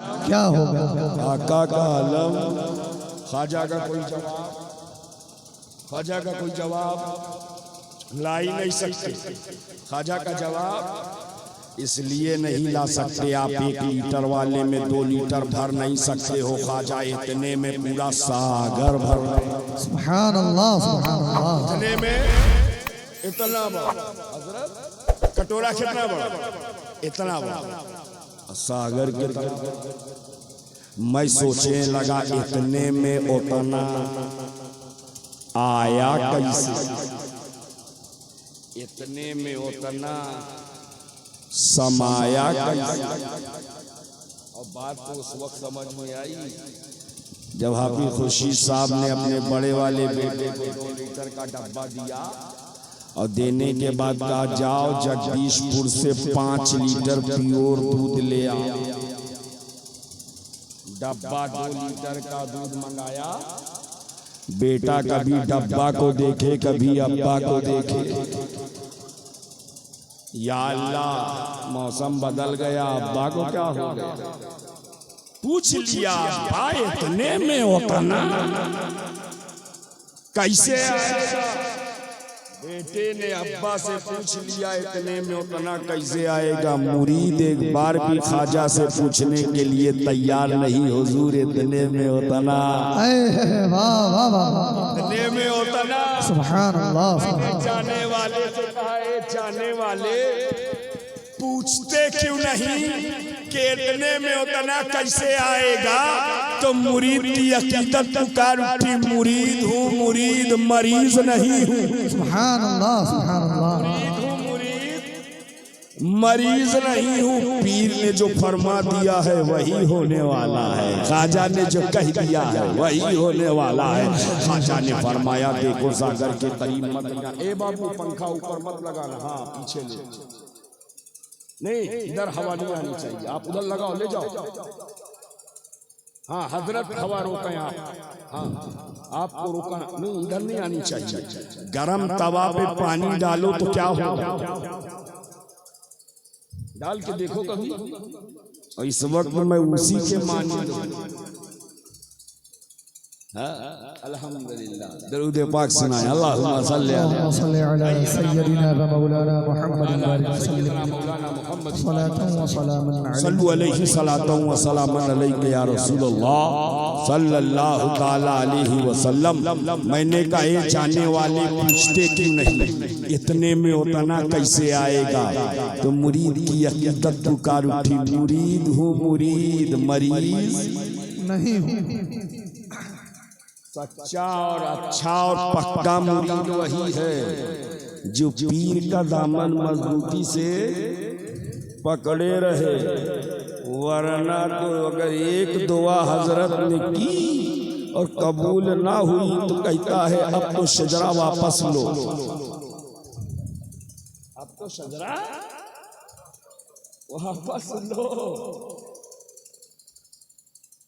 क्या होगा? आका का आलम, ख्वाजा का कोई जवाब, ख्वाजा का कोई जवाब ला ही नहीं सकते। ख्वाजा का जवाब इसलिए नहीं ला सकते, आप 1 लीटर वाले में 2 लीटर भर नहीं सकते हो, ख्वाजा इतने में पूरा सागर भर रहे। सुभान अल्लाह, सुभान अल्लाह। इतने में इतना बड़ा हजरत कटोरा कितना बड़ा, इतना बड़ा सागर के तरफ। मैं सोचने लगा इतने में उतना आया कैसे, इतने में उतना समाया कैसे। और बात तो उस वक्त समझ में आई जब हाफिज खुर्शीद साहब ने अपने बड़े वाले बेटे को 2 लीटर का डब्बा दिया और देने के बाद कहा जाओ जगदीशपुर से 5 लीटर प्योर दूध ले आओ। डब्बा 2 लीटर का दूध मंगाया। बेटा कभी डब्बा को देखे कभी अब्बा को देखे। या अल्लाह, मौसम बदल गया, अब्बा को क्या हो गया? पूछ लिया अब्बा इतने में उतना कैसे आएगा? बेटे ने अब्बा से पूछ लिया इतने में उतना कैसे आएगा। मुरीद एक बार भी ख्वाजा से पूछने के लिए तैयार नहीं, हुजूर इतने में उतना, वाह वाह वाह, इतने में उतना। सुभान अल्लाह। जाने वाले से कहा, जाने वाले पूछते क्यों नहीं कि इतने में उतना कैसे आएगा? तो मुरीद की अकीदत पुकार उठी, मुरीद हूँ मुरीद, मरीज नहीं हूँ। सुभान अल्लाह, सुभान अल्लाह। मुरीद हूँ मुरीद, मरीज नहीं हूँ। पीर ने जो फरमा दिया है वही होने वाला है, ख्वाजा ने जो कह दिया है वही होने वाला है। ख्वाजा ने फरमाया देखो सागर के करीब मत लगा। ए बाबू पंखा ऊपर मत लगाना, हाँ पीछे ले, नहीं इधर हवा नहीं आनी चाहिए, आप उधर लगाओ ले जाओ। हाँ हजरत हवा रोकें आप, हाँ आपको रोका नहीं, इधर नहीं आनी चाहिए। गरम तवा पे पानी डालो तो क्या होगा, डाल के देखो कभी। और इस वक्त मैं उसी के मानी अल्हम्दुलिल्लाह दरूद पाक सुनाए। अल्लाहुम्मा सल्ली अला सय्यदिना व मौलाना मुहम्मद सल्लल्लाहु अलैहि वसल्लम अलैहि या रसूलल्लाह सल्लल्लाहु तआला अलैहि वसल्लम। मैंने कहा ये जाने वाले पूछते क्यों नहीं इतने में उतना कैसे आएगा? तो मुरीद की अकीदत पुकार उठी, मुरीद हूँ मुरीद, मरीज नहीं हूँ। सच्चा और अच्छा और पक्का मुरीद वही है जो पीर का दामन मजबूती से पकड़े रहे। वरना तो अगर एक दुआ हजरत ने की और कबूल ना हुई तो कहता है अब तो शजरा वापस लो, अब तो शजरा वापस लो,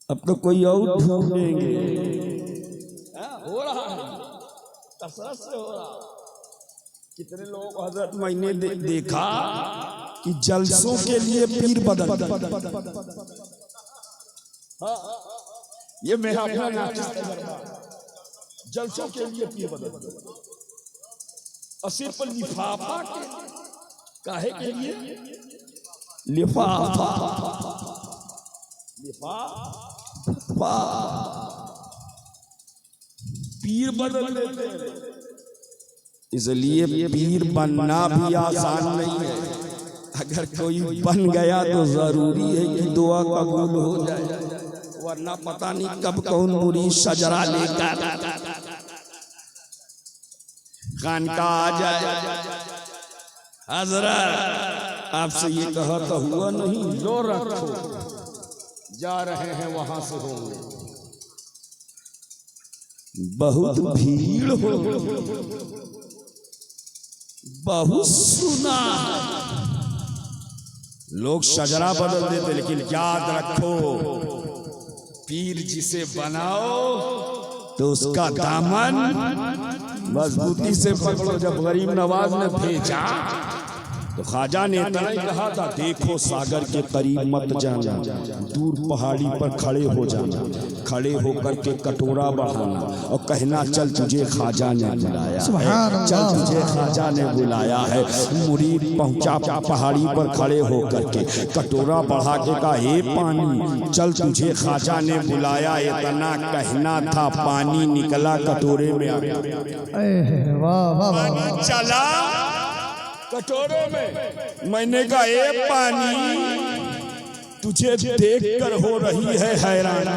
अब तो कोई और ढूंढेंगे। हो रहा है, कसरत से हो रहा। कितने लोग हजरत मैंने देखा कि जलसों के लिए पीर बदल, ये मेरा अपना जलसों के लिए पीर बदल, और सिर्फ लिफाफा के काहे के लिए, लिफाफा लिफाफा पीर बदल देते हैं। इसलिए पीर बनना भी आसान नहीं है। अगर कोई बन गया तो जरूरी है कि दुआ कबूल हो जाए, वरना पता नहीं कब कौन मुरीद शजरा लेकर खानका आ जाए। हजरत आपसे ये कहा तो हुआ नहीं, लो रखो, जा रहे हैं वहां से होंगे। बहुत भीड़ हो, बहुत सुना, लोग शजरा बदल देते, लेकिन याद रखो पीर जिसे बनाओ तो उसका दामन मजबूती से पकड़ो। जब गरीब नवाज ने भेजा तो ख्वाजा ने इतना ही कहा था, देखो सागर के करीब मत जाना, दूर पहाड़ी पर खड़े हो जाना, खड़े होकर के कटोरा बढ़ाना और कहना चल तुझे ख्वाजा ने बुलाया है, चल तुझे ख्वाजा ने बुलाया है। मुरीद पहुंचा पहाड़ी पर खड़े होकर के कटोरा बढ़ा के कहा, हे पानी चल तुझे ख्वाजा ने बुलाया। इतना कहना था, पानी निकला कटोरे में, पानी चला कटोरे में। मैंने कहा, ए पानी तुझे देख कर हो रही है हैरान,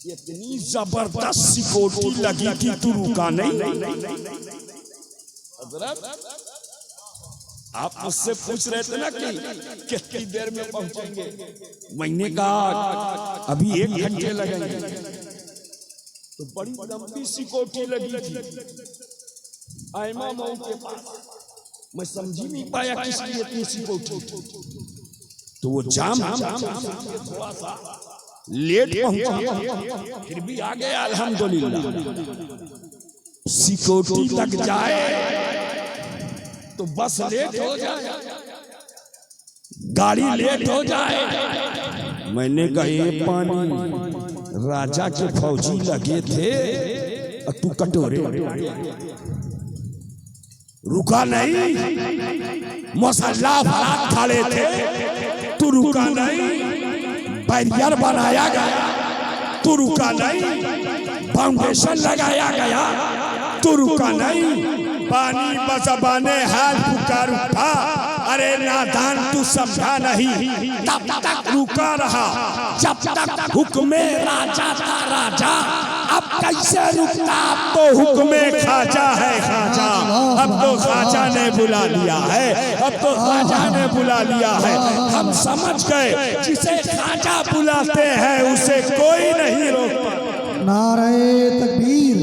इतनी जबरदस्त सिकोटी लगी थी, तू रुका नहीं। आप मुझसे पूछ रहे थे ना कि कितनी देर में पहुंचेंगे, मैंने कहा अभी 1 घंटे लगेंगे। तो बड़ी लंबी सिकोटी लगी थी आयमा मऊ के पास, मैं समझ नहीं पाया किस लिए इतनी सिकोटी। तो वो जाम थोड़ा सा लेट पहुंचा, फिर भी आ गया अल्हम्दुलिल्लाह। सिकोटी लग जाए तो बस लेट हो जाए, गाड़ी लेट हो जाए। मैंने कहा, ये पानी राजा के फौजी लगे थे और तू कटोरे रुका नहीं, मसल्ला फरात खड़े थे, तू रुका नहीं, बैरियर बनाया गया, तू रुका नहीं, फाउंडेशन लगाया गया, तू रुका नहीं, पानी बजबाने हाल पुकार उठा, अरे नादान तू समझा नहीं, तब तक रुका रहा जब तक हुक्मे राजा था राजा। अब कैसे रुकता, अब तो हुक्मे ख्वाजा है ख्वाजा, अब तो ख्वाजा ने बुला लिया है, अब तो ख्वाजा ने बुला लिया है। हम समझ गए जिसे ख्वाजा बुलाते हैं उसे कोई नहीं रोकता। नारे तकबीर,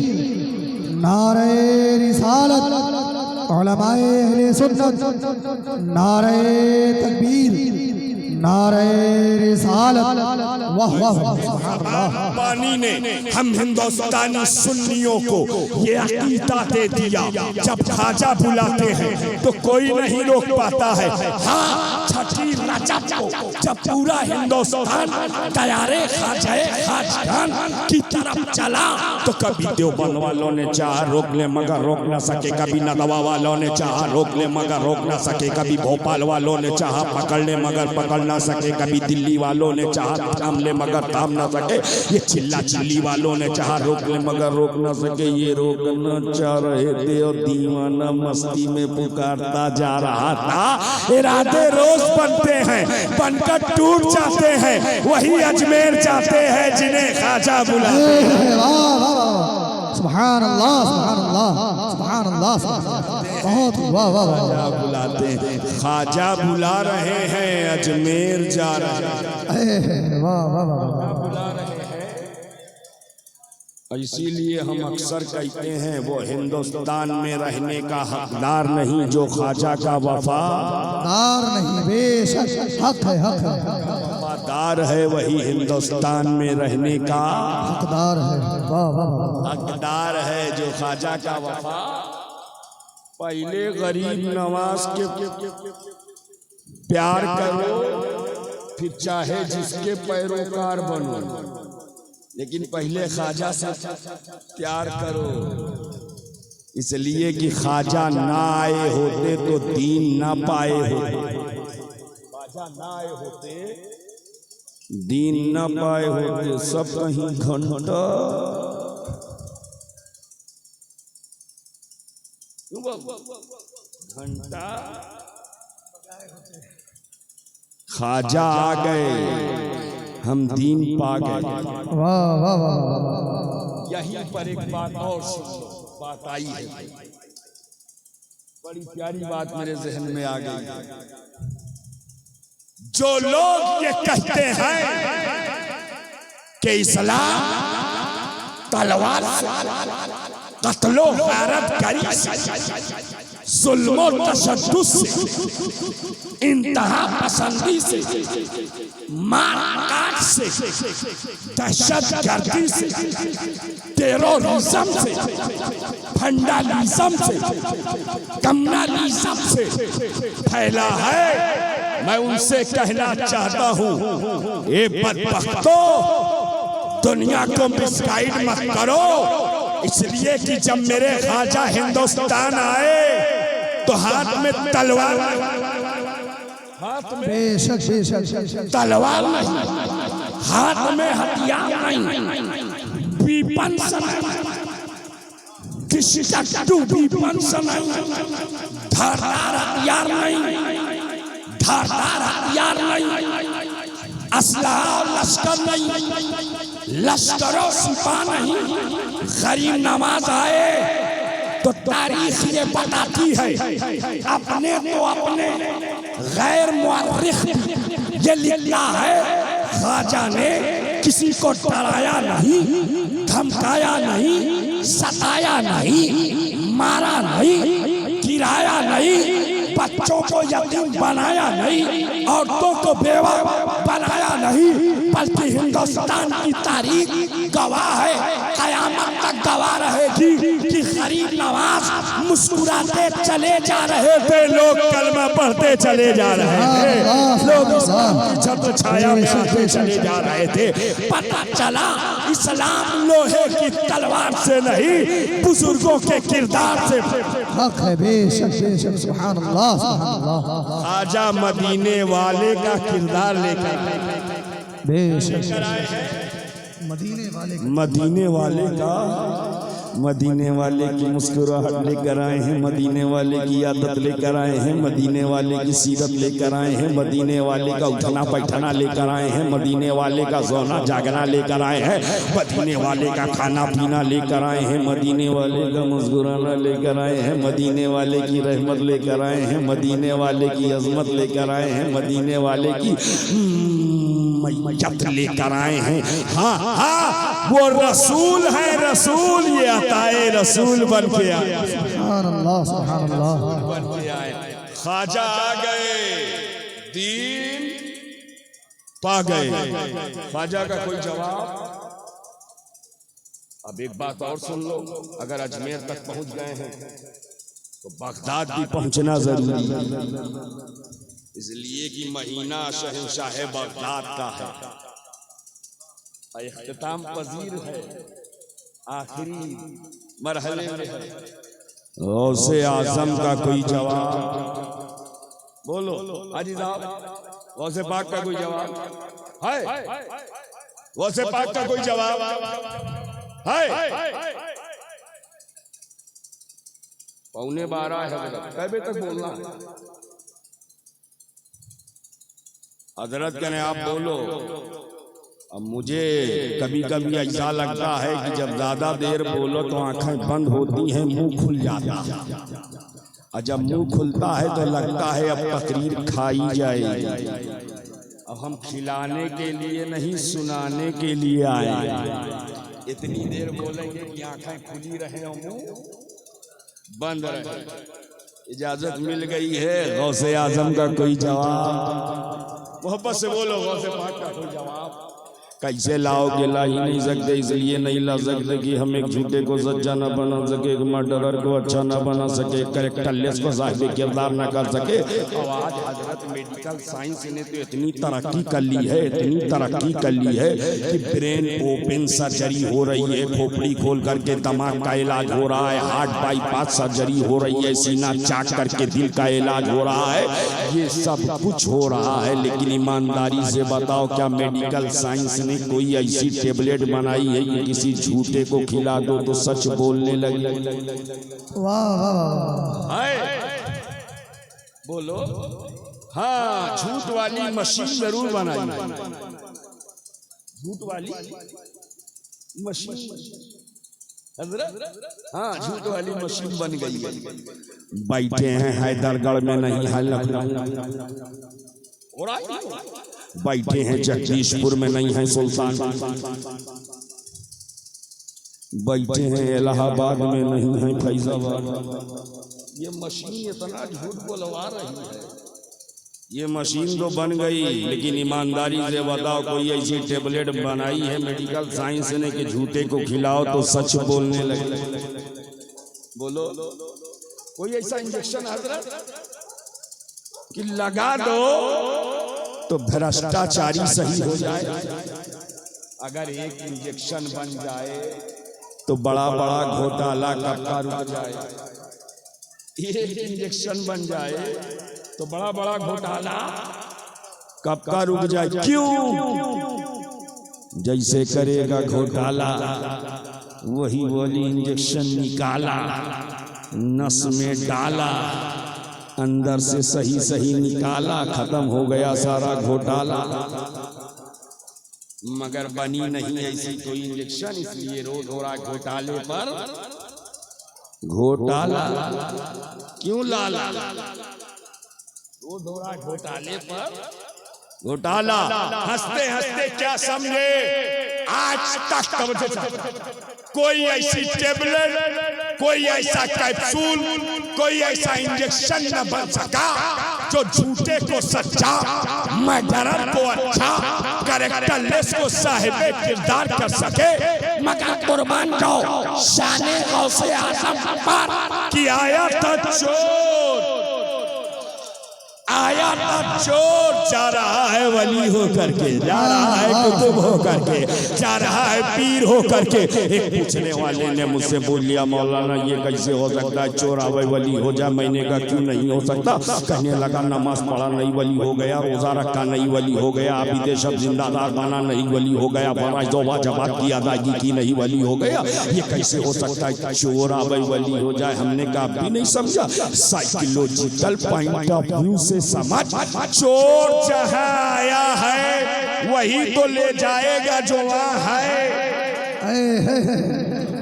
नारे रिसालत, उलमाए अहले सुन्नत, नारे तकबीर, नारे रिसालत, वाह वाह सुभान अल्लाह। पानी ने हम हिंदुस्तानी सुन्नियों को ये अकीदा दे दिया, जब ख्वाजा बुलाते हैं तो कोई नहीं रोक पाता है। हाँ, छठी रजब को जब पूरा हिंदुस्तान तैयारे ख्वाजाए खाजान की तरफ चला तो कभी देवबंद वालों ने चाहा रोक ले मगर रोक ना सके, कभी नदवा वालों ने चाहा रोक ले मगर रोक ना सके, कभी भोपाल वालों ने चाहा पकड़ ले मगर पकड़ ना सके, कभी दिल्ली वालों ने चाहा थाम ले मगर थाम ना सके, ये चिल्ला चिल्ली वालों ने चाहा रोक ले मगर रोक ना सके। ये रोकना चाह रहे थे और दीवाना मस्ती में पुकारता जा रहा था। इरादे रोज बनते हैं, बनकर टूट जाते हैं, वही अजमेर जाते हैं जिन्हें ख्वाजा बुलाते हैं। सुभान अल्लाह, सुभान अल्लाह, सुभान अल्लाह, बहुत वाह वाह वाह। बुलाते हैं, ख्वाजा बुला रहे हैं, अजमेर जा रहे हैं, वाह वाह वाह। इसीलिए हम अक्सर कहते हैं वो हिंदुस्तान में रहने का हकदार नहीं जो ख्वाजा का वफादार नहीं, बेशक हक है, हक है, वफादार है, वही हिंदुस्तान में रहने का हकदार है। वाह वाह, हकदार है जो ख्वाजा का वफा। पहले गरीब नवाज के प्यार करो, फिर चाहे जिसके पैरोकार बनो, लेकिन पहले ख्वाजा से प्यार करो, इसलिए कि ख्वाजा ना आए होते तो दीन ना पाए होते, ख्वाजा ना आए होते दीन ना पाए होते, सब कहीं घंटा घंटा ख्वाजा आ गए, हम दीन पा गए। वाह वाह वाह। यहीं पर एक बात और बात आई है, बड़ी प्यारी बात मेरे जहन में आ गई। जो लोग ये कहते हैं कि इस्लाम तलवार कत्लो गारत करी, जुल्म तशद्दुद से, इंतहा पसंदी से, मार काट से, दहशत गर्दी से, टेररिज्म से, फंडालिज्म से, कम्युनलिज्म से फैला है। मैं उनसे कहना चाहता हूं, ए बदबख्तों, दुनिया को मिसगाइड मत करो, इसलिए कि जब मेरे ख्वाजा हिंदुस्तान आए तो हाथ में तलवार, हाथ में बेशक बेशक तलवार नहीं, हाथ में हथियार नहीं, weapons नहीं, किसी का टू weapons नहीं, धारदार हथियार नहीं, धारदार हथियार नहीं, असलहा और लश्कर नहीं, लश्करों सिपा नहीं। गरीब नवाज आए तो तारीख ये बताती है, अपने तो अपने गैर मुअर्रिख ये लिखा है, ख्वाजा ने किसी को डराया नहीं, धमकाया नहीं, सताया नहीं, मारा नहीं, गिराया नहीं, बच्चों को यतीम बनाया नहीं, औरतों को बेवा बनाया नहीं, बल्कि हिंदुस्तान की तारीख गवाह है, कयामत तक गवाह रहेगी कि गरीब नवाज मुस्कुराते चले जा रहे थे, लोग कलमा पढ़ते चले जा रहे थे, लोग छत्र छाया में आते चले जा रहे थे। पता चला इस्लाम लोहे की तलवार से नहीं, बुजुर्गों के किरदार से। हक है, बेशक बेशक, सुभान अल्लाह सुभान अल्लाह। ख्वाजा मदीने वाले का किरदार लेकर बेशक मदीने वाले मदीने वाले का, मदीने वाले की मुस्कुराहट लेकर आए हैं, मदीने वाले की आदत लेकर आए हैं, मदीने वाले की सीरत लेकर आए हैं, मदीने वाले का उठना बैठना लेकर आए हैं, मदीने वाले का सोना जागना लेकर आए हैं, मदीने वाले का खाना पीना लेकर आए हैं, मदीने वाले का मुस्कुराना लेकर आए हैं, मदीने वाले की रहमत लेकर आए हैं, मदीने वाले की अजमत लेकर आए हैं, मदीने वाले की मैयत लेकर आए हैं। हाँ हाँ, वो रसूल है, रसूल, ये अताए रसूल बन के आए, सुभान अल्लाह सुभान अल्लाह। बन के आए। ख्वाजा आ गए, दीन पा गए। ख्वाजा का कोई जवाब? अब एक बात और सुन लो, अगर अजमेर तक पहुंच गए हैं तो बगदाद भी पहुंचना जरूरी है, इसलिए कि महीना शहंशाह बगदाद का है, इख्तिताम पजीर है, आखिरी मरहले में है। गौसे आजम का कोई जवाब? बोलो हाजी साहब, गौसे पाक का कोई जवाब है? गौसे पाक का कोई जवाब है? 11:15 है, कै बजे तक बोलना है? हजरत कहने आप बोलो। अब मुझे कभी कभी ऐसा लगता है कि जब ज्यादा देर बोलो तो आंखें बंद होती हैं, मुंह खुल जाता है, और जब मुंह खुलता है तो लगता है अब तकरीर खाई जाएगी। अब हम खिलाने के लिए नहीं, सुनाने के लिए आए। इतनी देर बोलेंगे कि आंखें खुली रहे और मुंह बंद रहे। इजाजत मिल गई है। गौसे आजम का कोई जवाब? मोहब्बत से बोलो, गौसे पाक का कोई जवाब? कैसे लाओगे? ला ही नहीं सकते, इसलिए नहीं ला सकते कि हम एक झूठे को सच्चा न बना सके, एक मर्डरर को अच्छा न बना सके, करेक्टरलेस को साहिब किरदार न कर सके। और आज हजरत मेडिकल साइंस ने तो इतनी तरक्की कर ली है, इतनी तरक्की कर ली है कि ब्रेन ओपन सर्जरी हो रही है, खोपड़ी खोल करके दिमाग का इलाज हो रहा है, हार्ट बाईपास सर्जरी हो रही है, सीना चाक करके दिल का इलाज हो रहा है। ये सब कुछ हो रहा है, लेकिन ईमानदारी से बताओ, क्या मेडिकल साइंस ने कोई ऐसी टेबलेट बनाई है कि किसी झूठे को खिला दो तो सच बोलने लगे? वाह, बोलो। हाँ, झूठ वाली मशीन जरूर बनाई, झूठ वाली मशीन। हाँ, झूठ वाली मशीन बन गई है। बैठे हैं हैदरगढ़ में, नहीं है लखनऊ, बैठे हैं जगदीशपुर में, नहीं है सुल्तान, बैठे हैं इलाहाबाद में, नहीं है फैजाबाद। ये मशीन इतना झूठ बोलवा रही है, ये मशीन तो बन गई, लेकिन ईमानदारी से बताओ कोई ऐसी टेबलेट बनाई है मेडिकल साइंस ने कि झूठे को खिलाओ तो सच बोलने लगे? बोलो, कोई ऐसा इंजेक्शन हजरत कि लगा दो तो भ्रष्टाचारी सही हो जाए? अगर एक इंजेक्शन बन जाए तो बड़ा बड़ा घोटाला कब का रुक जाए? एक इंजेक्शन बन जाए तो बड़ा बड़ा घोटाला कब का रुक जाए? क्यों? जैसे करेगा घोटाला वही वाली इंजेक्शन निकाला, नस में डाला, अंदर से सही सही निकाला, खत्म हो गया सारा घोटाला। मगर बनी नहीं ऐसी कोई इंजेक्शन, इसलिए रोज हो रहा घोटाले पर घोटाला। क्यों लाला? रोज हो रहा घोटाले पर घोटाला। हंसते हंसते क्या समझे, आज तक कोई ऐसी टेबलेट, कोई ऐसा कैप्सूल, कोई ऐसा इंजेक्शन न बन सका जो झूठे को सच्चा, मर्डरर को अच्छा, कैरेक्टरलेस को साहिबे किरदार कर सके। मगर कुर्बान जाओ शाने गौसे आज़म पर कि आया था चोर, आया था चोर, जा रहा है वली हो करके, जा रहा है कुतुब हो करके, जा रहा है पीर हो करके। एक पूछने वाले ने मुझसे बोल लिया, मौलाना ये कैसे हो सकता है चोर आवे वली हो जाए? मैंने कहा क्यों नहीं हो सकता? कहने लगा नमाज पढ़ा नहीं वली हो गया, रोजा रखा नहीं वली हो गया, आबिद शब जिंदादार बना नहीं वली हो गया, फराइज तौबा जमात की अदायगी की नहीं वली हो गया। ये कैसे हो सकता है चोर आवे वली हो जाए? हमने कहा भी नहीं समझा। साइकोलॉजिकल पॉइंट ऑफ व्यू से समझ, चोर जहां आया है वही तो ले जाएगा जो वहां है।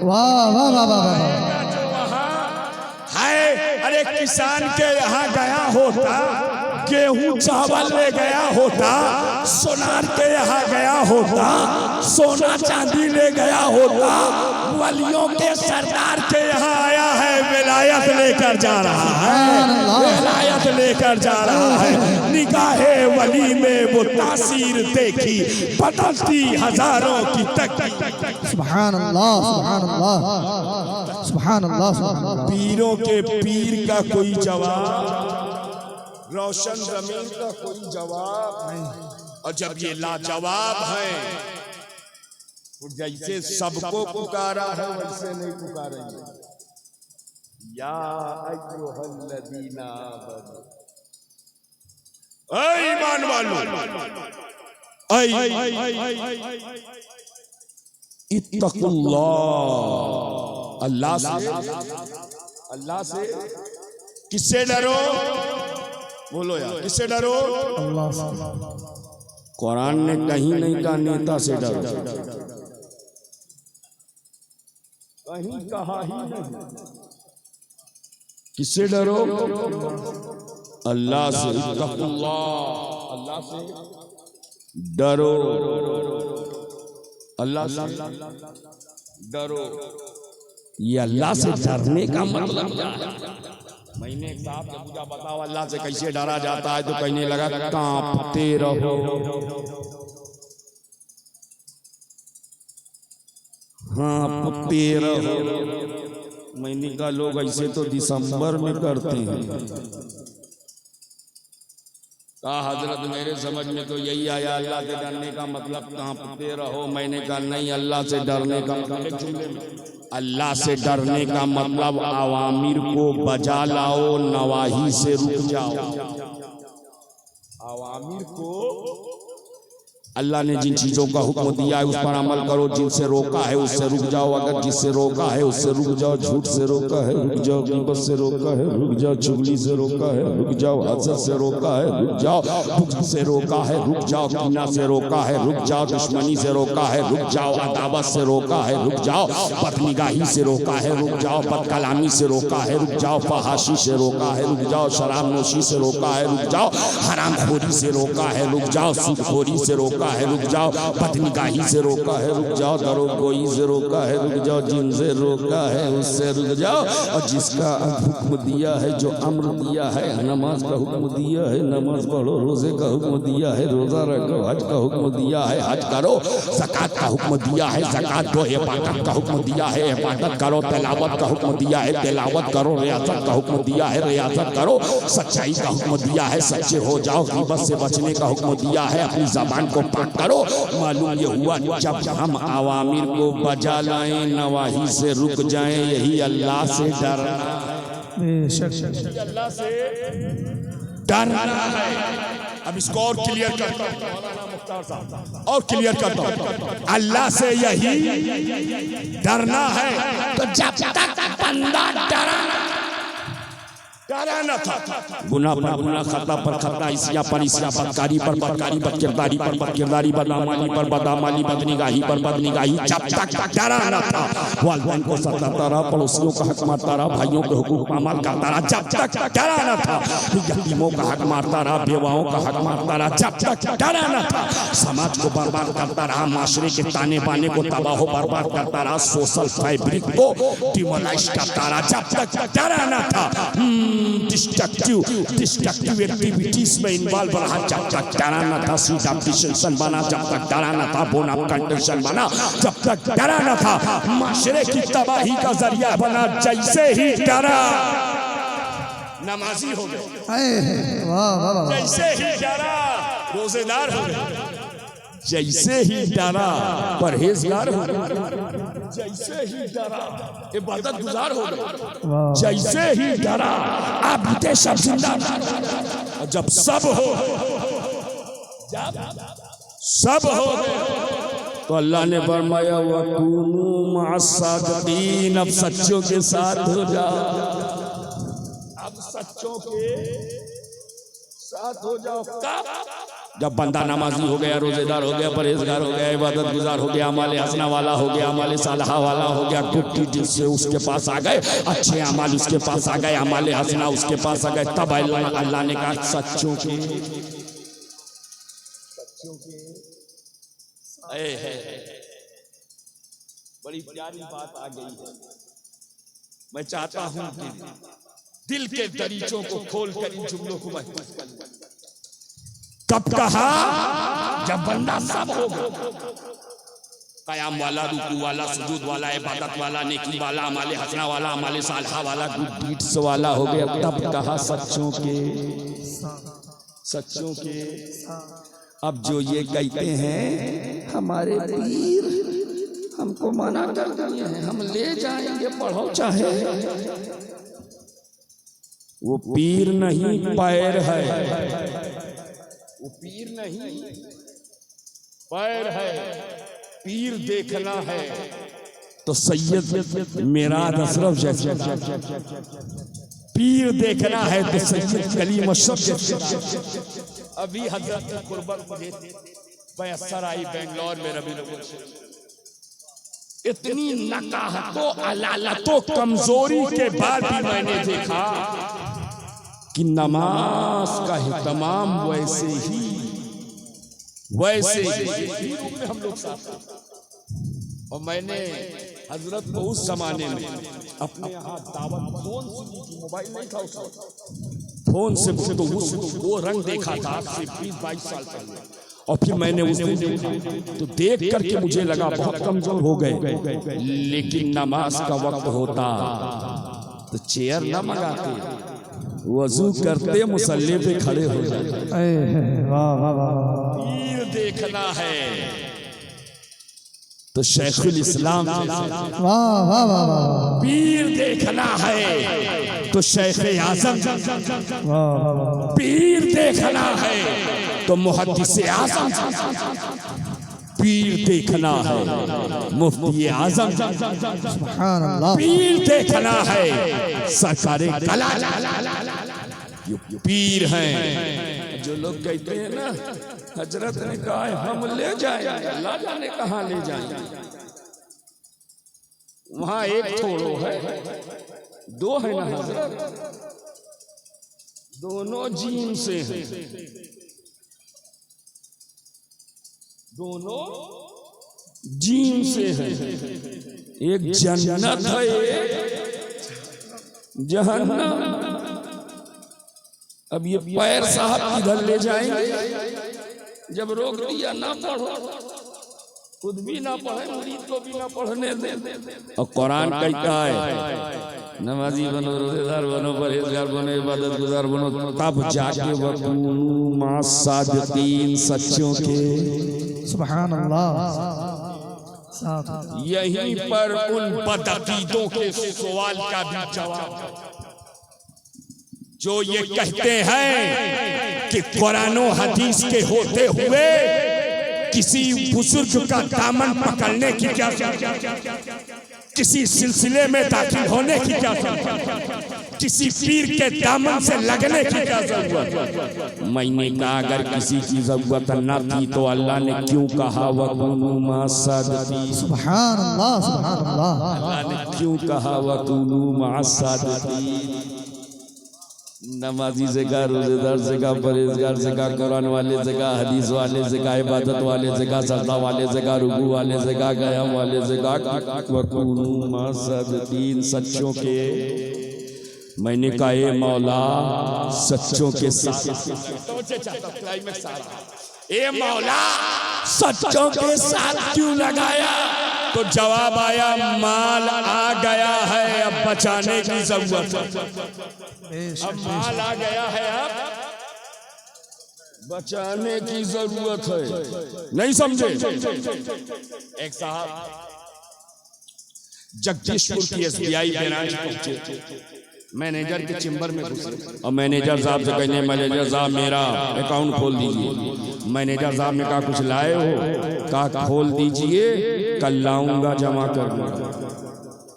वाह वाह वाह वाह, जो वहां है। अरे किसान के यहाँ गया होता, गेहूं चावल ले गया होता, सोनार के यहाँ गया होता, सोना चांदी ले गया होता। वलियों के सरदार के यहाँ आया है, विलायत लेकर जा रहा है, विलायत लेकर जा रहा है। निगाहे वली में वो तासीर देखी, बदलती हजारों की तक। सुभान अल्लाह, सुभान अल्लाह, सुभान अल्लाह, सुभान अल्लाह। पीरों के पीर का कोई जवाब, रोशन जमीन का कोई जवाब नहीं। और जब ये लाजवाब है तो जैसे सबको पुकारा है वैसे नहीं पुकारेंगे। या अय्युहल्लज़ीना आमनू, ऐ ईमान वालों, इत्तकुल्लाह, अल्लाह से किससे डरो? बोलो यार, किससे डरो? अल्लाह से। कुरान ने कहीं नहीं कहा नेता से डरो, कहीं कहा ही नहीं। किससे डरो? अल्लाह से। अल्लाह से डरो, अल्लाह से डरो। ये अल्लाह से डरने का मतलब क्या है? मैंने एक साहब से पूछा, बताओ अल्लाह से कैसे डरा जाता है? तो कहने लगा कांपते रहो। कांपते रहो। मैंने कहा लोग ऐसे तो दिसंबर में करते हैं। कहा हजरत मेरे समझ में तो यही आया, अल्लाह से डरने का मतलब कांपते रहो। मैंने कहा नहीं, अल्लाह से डरने का मतलब, अल्लाह से डरने का मतलब अवामिर को बजा लाओ, नवाही से रुक जाओ। अवामिर को अल्लाह ने जिन चीज़ों का हुक्म दिया है उस पर अमल करो, जिनसे रोका है उससे रुक जाओ, अगर जिससे रोका है उससे रुक जाओ, झूठ से रोका है रुक जाओ, ग़ीबत से रोका है रुक जाओ, चुगली से रोका है रुक जाओ, हसद से रोका है रुक जाओ, बुग़्ज़ से रोका है रुक जाओ, कीना से रोका है रुक जाओ, दुश्मनी से रोका है रुक जाओ, अदावत से रोका है रुक जाओ, बदनिगाही से रोका है रुक जाओ, बदकलामी से रोका है रुक जाओ, फहाशी से रोका है रुक जाओ, शराब नोशी से रोका है रुक जाओ, हरामखोरी से रोका है रुक जाओ, सूदखोरी से रोका रोका है रुक जाओ, बदनिगाही से रोका है रुक जाओ, दरोगोई से रोका है रुक जाओ, जिन से रोका है उससे रुक जाओ, और जिसका हुक्म दिया है, जो अम्र दिया है, नमाज का हुक्म दिया है नमाज पढ़ो, रोजे का हुक्म दिया है रोजा रखो, हज का हुक्म दिया है हज करो, ज़कात का हुक्म दिया है ज़कात दो, इबादत का हुक्म दिया है इबादत करो, तिलावत का हुक्म दिया है तिलावत करो, रियासत का हुक्म दिया है रियासत करो, सच्चाई का हुक्म दिया है सच्चे हो जाओ, गीबत से बचने का हुक्म दिया है, अपनी ज़बान को पाक करो। मालूम ये हुआ जब हम अवामिर को बजा लाएं, नवाही से रुक जाएं, यही अल्लाह से डरना है, अल्लाह से डरना है। अब इसको और क्लियर करता हूं, और क्लियर करता हूं, अल्लाह से यही डरना है। तो जब तक बंदा डराना था, गुनाह पर गुनाह, खता पर खता, इसिया पर इसिया, बदकारी पर बदकारी, बदकिरदारी पर बदकिरदारी, बदआमाली पर बदआमाली, बदनिगाही पर बदनिगाही, जब तक डराना था, वालिदैन को सताता रहा, पड़ोसियों का हक मारता रहा, भाइयों के हुकूक अमल करता रहा, जब तक डराना था, यतीमों का हक मारता रहा, बेवाओं का हक मारता रहा, जब तक डराना था, समाज को बर्बाद करता रहा, माशरे के ताने बाने को तबाह बर्बाद करता रहा, सोशल फैब्रिक को डिमोलाइज करता रहा, जब तक डराना था, डिस्ट्रक्टिव एक्टिविटीज में इन्वॉल्व रहा, जब तक डराना था, सीट ऑफ डिसीजन बना, जब तक डराना था, बोन ऑफ कंडीशन बना, जब तक डराना था, माशरे की तबाही का जरिया बना, जैसे ही डरा नमाजी हो गए, जैसे ही डरा रोजेदार हो गए, जैसे ही डरा परहेजगार हो गए, जैसे ही डरा इबादत गुजार हो गए, जैसे ही डरा आप सब जिंदा, जब सब हो तो अल्लाह ने फरमाया वकूनू मअस-सादिकीन, अब सच्चों के साथ हो जाओ, अब सच्चों के साथ हो जाओ। कब? जब बंदा नमाजी हो गया, रोजेदार हो गया, परहेजगार हो गया, इबादत गुजार हो गया, अमाल हसना वाला हो गया, अमाल सालहा वाला हो गया, गुड डीड से उसके पास आ गए, अच्छे अमाल उसके पास आ गए, अमाल हसना उसके पास आ गए, तब अल्लाह ने कहा सच्चों के बड़ी प्यारी बात आ गई है। मैं चाहता हूं कि दिल के दरीचों को खोल कर इन जुमलों को महसूस कर लें। कब कहा? जब बंदा सब हो गया, कयाम वाला, रुकू वाला, सुजूद वाला, इबादत वाला, नेकी वाला, अमाले हसना वाला, अमाले सालहा वाला, गुड डीड्स वाला हो गया, तब कहा सच्चों के। अब जो ये कहते हैं हमारे पीर हमको मना कर दिए हैं, हम ले जाएंगे, पढ़ो चाहे, वो पीर नहीं पैर है, वो पीर नहीं पैर है। पीर देखना है तो सैयद मिराद अशरफ जैसे, पीर देखना है तो सैयद कलीम अशरफ जैसे। अभी हजरत की कुर्बत मुझे मैसर आई बेंगलोर में रबी, इतनी नकाहतों अलालतों कमजोरी के बाद भी मैंने देखा कि नमाज का हितमाम वैसे ही हम लोग साथ। और मैंने हजरत को उस जमाने में अपने यहाँ दावत फोन सुनी थी, मोबाइल नहीं था उस वक्त, फोन से तो वो रंग देखा था आज से 20-22 साल पहले। और फिर मैंने उस दिन तो देख करके मुझे लगा बहुत कमजोर हो गए, लेकिन नमाज का वक्त होता तो चेयर न मंगाते, वजू करते मुसल्ले पे खड़े हो जाते। पीर देखना है तो शेखुल इस्लाम, पीर देखना है तो शेख आजम, पीर देखना है तो मुहद्दिस आजम, पीर देखना है मुफ्ती आजम, पीर देखना है सरकारे कला, पीर हैं। जो लोग कहते हैं ना हजरत ने कहा है हम ले जाएंगे, अल्लाह जाने कहाँ ले जाएंगे। वहां एक थोड़ो है, दो है ना हजरत, दोनों जीन से हैं। दोनों जीन से है, एक जन्नत है एक जहन्नम। अब ये पैर साहब किधर ले जाएंगे जब रोक दिया ना पढ़ो, खुद भी ना पढ़े, मुरीद को भी ना पढ़ने दे। और कुरान कहता है नमाजी बनो, रोजेदार बनो, परहेजगार बनो, इबादत गुजार बनो, तब जाके वकूनू मा सादिकीन, सच्चों के। सुभान अल्लाह। यहीं पर उन बदअकीदों के सवाल का भी जवाब जो ये कहते हैं कि कुरान और हदीस के होते हुए किसी बुजुर्ग का दामन पकड़ने की क्या, किसी सिलसिले में दाखिल होने की क्या, किसी पीर के दामन से लगने की क्या जरूरत। मैंने कहा अगर किसी की जरूरत न थी तो अल्लाह ने क्यों कहा वकुनू मा सादिकीन। सुभान अल्लाह, सुभान अल्लाह। अल्लाह ने क्यों कहा वकुनू मा सादिकीन। नमाजी से कहा, रोजेदार से कहा, परहेजगार से कहा, कुरान वाले से कहा, हदीस वाले से कहा, इबादत वाले से कहा, सजदा वाले से कहा, रुकू वाले से कहा, क़याम वाले से कहा वकुनू मा सादिकीन, सच्चों के। मैंने कहा ए मौला सच्चों के साथ, ए मौला सच्चों के साथ क्यों लगाया? तो जवाब आया माल आ गया है, अब बचाने की जरूरत है। अब माल आ गया है, अब बचाने की जरूरत है। नहीं समझे? एक साहब जगदीशपुर की SBI ब्रांच पहुंचे, मैनेजर के चेंबर में घुसे और मैनेजर साहब से कहने, मैनेजर साहब मेरा अकाउंट खोल दीजिए। मैनेजर साहब ने कहा कुछ लाए हो? कहा खोल दीजिए, कल लाऊंगा जमा करना।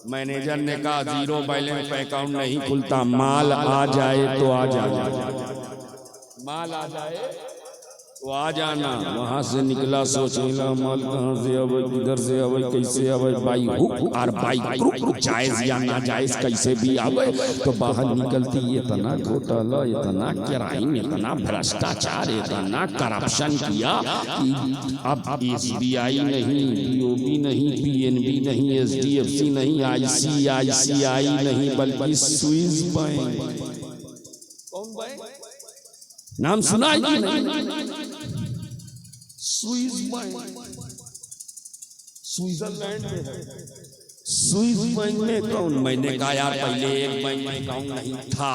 मैनेजर ने कहा जीरो बैलेंस पे अकाउंट नहीं खुलता, माल आ जाए तो आ जाए, माल आ जाए तो आ जाना। वहां से निकला सोचेला माल कहाँ से अब, किधर से अब, कैसे अब, बाई हुक और बाई क्रुक, जायज या नाजायज कैसे भी आवे। तो बाहर निकलती इतना घोटाला, इतना क्राइम, इतना भ्रष्टाचार, इतना करप्शन किया कि अब SBI नहीं, BOB नहीं, PNB नहीं, SDFC नहीं, ICICI नहीं, बल्कि स्विस बैंक। कौन बैंक? नाम सुना है कि नहीं? स्विस बैंक, स्विट्जरलैंड में है। स्विस बैंक में अकाउंट, मैंने कहा यार पहले एक बैंक में अकाउंट नहीं था,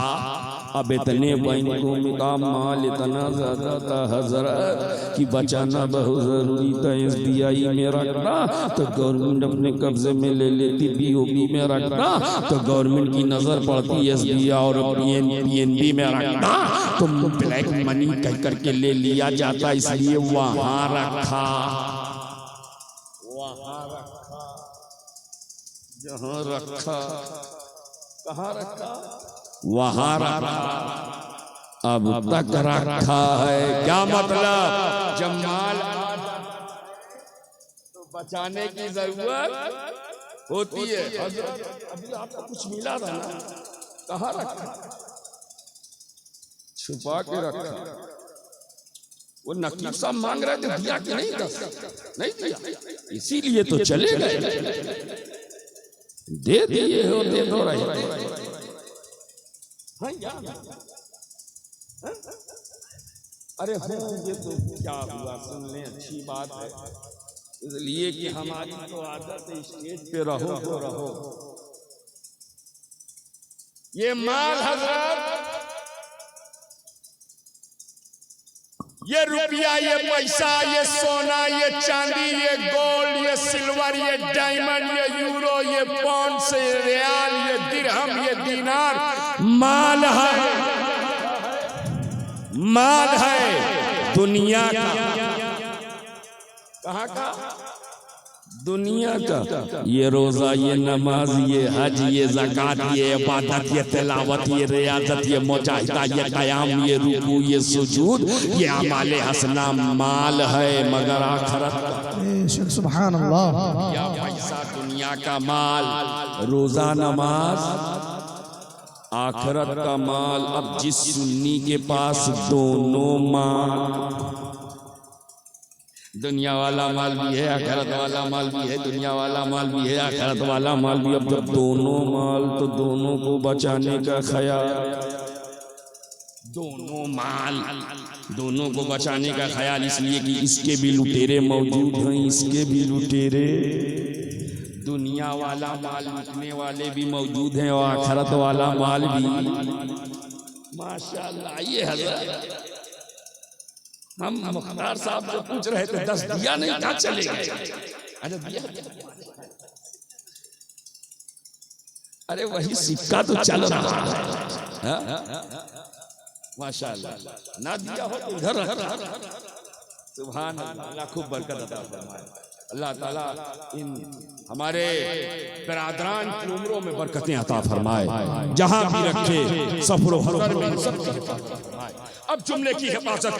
अब इतने बैंकों में का माल इतना ज्यादा था हजरत कि बचाना बहुत जरूरी था। SBI में रखना तो गवर्नमेंट अपने कब्जे में ले लेती, BOB में रखना तो गवर्नमेंट की नजर पड़ती, SBI और PNB में रखना तो ब्लैक मनी कह करके ले लिया जाता, इसलिए वहां रखा, वहां रखा, जहां रखा, कहाँ रखा, वहां रखा, अब तक रखा है। क्या मतलब? जब माल तो बचाने की जरूरत होती है। अभी आपको कुछ मिला था ना, कहाँ रखा? छुपा के रखा। वो नकीब साहब मांग रहे थे, दिया कि नहीं? नहीं दिया, इसीलिए तो चले गए। दे दिए हो, दे दो रहे। अरे हो, ये तो क्या हुआ, सुन ले, अच्छी बात है, इसलिए कि हमारी तो आदत है स्टेज पे रहो तो रहो। ये माल हजरत, ये रुपया, ये पैसा, ये सोना, ये चांदी, ये गोल्ड, ये सिल्वर, ये डायमंड, ये यूरो, ये पौंड, से रियाल, ये दिरहम, ये दीनार, माल है, माल है दुनिया का। कहाँ का? दुनिया का। ये रोजा, ये नमाज, ये हज, ये ज़कात, ये इबादत, ये तिलावत, ये रियाजत, ये मुजाहिदा, ये क़याम, ये रुकू, ये सुजूद, ये अमाले हसना माल है, मगर आखिरत का। सुभान अल्लाह। या पैसा दुनिया का माल, रोजा नमाज आखिरत का माल। अब जिस सुन्नी के पास दोनों माल, दुनिया वाला माल भी है, आखिरत वाला माल भी है, दुनिया वाला माल भी है, आखिरत वाला माल भी। अब जब दोनों माल, तो दोनों को बचाने का ख्याल, दोनों माल, दोनों को बचाने का ख्याल, इसलिए कि इसके भी लुटेरे मौजूद हैं, इसके भी लुटेरे, दुनिया वाला माल लूटने वाले भी मौजूद हैं और आखिरत वाला माल भी। माशाअल्लाह। ये हज़रत हम मुख्तार साहब से पूछ रहे थे 10 दिया नहीं कहाँ चले गए? अरे दिया, अरे वही सिक्का तो चल रहा है। माशाअल्लाह। ना दिया हो तो इधर रख। सुभान अल्लाह, खूब बरकत अता फरमाए अल्लाह ताला। इन हमारे बिरादरान की उम्रों में बरकतें अता फरमाए, जहां भी रखे सफर हज़र में सब। अब जुमले की हिफाजत